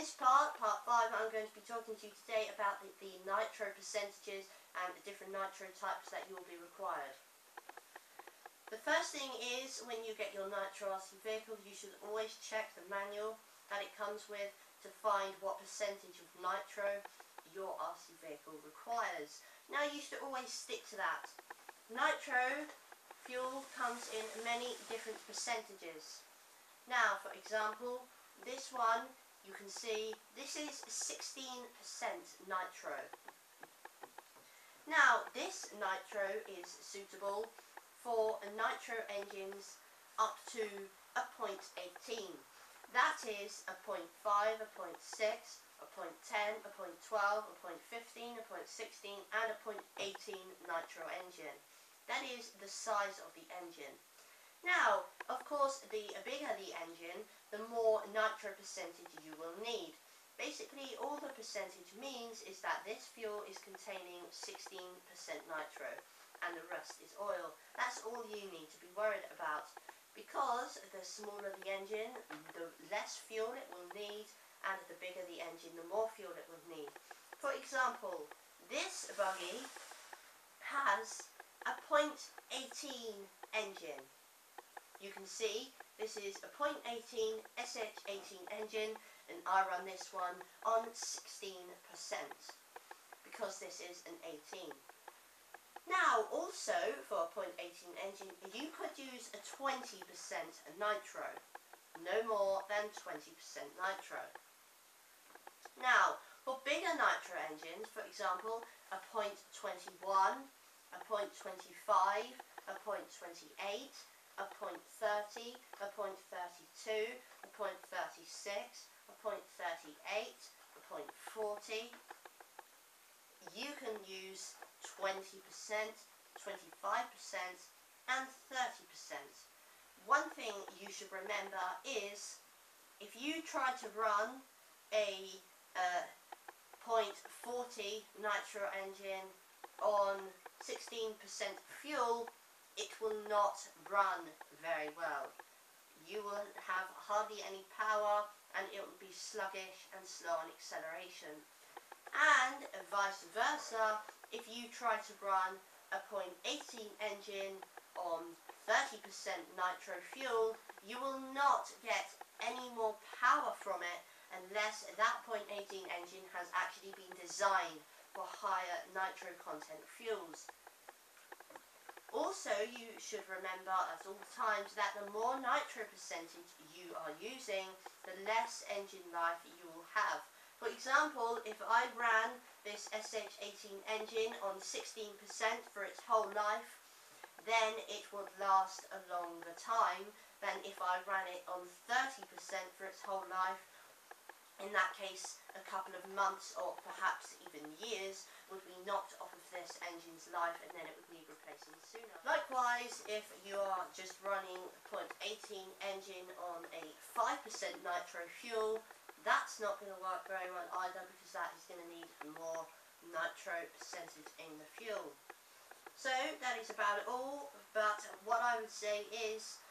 this part 5, I'm going to be talking to you today about the nitro percentages and the different nitro types that you will be required. The first thing is, when you get your nitro RC vehicle, you should always check the manual that it comes with to find what percentage of nitro your RC vehicle requires. Now you should always stick to that. Nitro fuel comes in many different percentages. Now, for example, this one, you can see this is 16% nitro. Now, this nitro is suitable for nitro engines up to a 0.18. That is a 0.5, a 0.6, a 0.10, a 0.12, a 0.15, a 0.16 and a 0.18 nitro engine. That is the size of the engine. Now, of course, the bigger the engine, the more nitro percentage you will need. Basically, all the percentage means is that this fuel is containing 16% nitro and the rest is oil. That's all you need to be worried about, because the smaller the engine, the less fuel it will need, and the bigger the engine, the more fuel it will need. For example, this buggy has a 0.18 engine. You can see this is a 0.18 SH18 engine, and I run this one on 16% because this is an 18. Now, also for a 0.18 engine, you could use a 20% nitro, no more than 20% nitro. Now, for bigger nitro engines, for example, a 0.21, a 0.25, a 0.28, a 0.30, a 0.32, a 0.36, a 0.38, a 0.40, you can use 20%, 25% and 30%. One thing you should remember is, if you try to run a 0.40 nitro engine on 16% fuel, it will not run very well. You will have hardly any power and it will be sluggish and slow on acceleration. And vice versa, if you try to run a 0.18 engine on 30% nitro fuel, you will not get any more power from it unless that 0.18 engine has actually been designed for higher nitro content fuels. Also, you should remember at all times that the more nitro percentage you are using, the less engine life you will have. For example, if I ran this SH18 engine on 16% for its whole life, then it would last a longer time than if I ran it on 30% for its whole life. In that case, a couple of months or perhaps even years would be knocked off of this engine's life, and then it would need replacing sooner. Likewise, if you are just running a 0.18 engine on a 5% nitro fuel, that's not going to work very well either, because that is going to need more nitro percentage in the fuel. So that is about it all, but what I would say is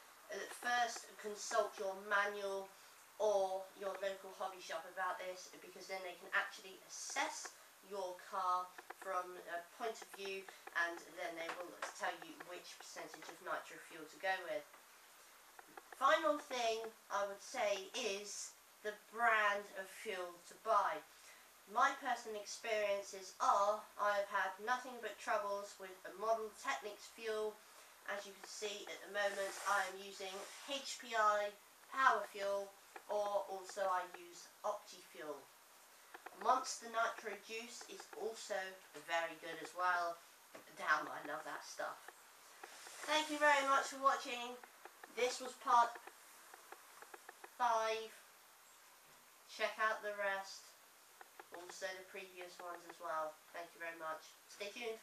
first consult your manual or your local hobby shop about this, because then they can actually assess your car from a point of view, and then they will tell you which percentage of nitro fuel to go with. Final thing I would say is the brand of fuel to buy. My personal experiences are, I have had nothing but troubles with a Model Technics fuel. As you can see at the moment, I am using HPI Power Fuel, or also I use OptiFuel. Monster Nitro Juice is also very good as well. Damn, I love that stuff. Thank you very much for watching. This was part 5. Check out the rest. Also the previous ones as well. Thank you very much. Stay tuned.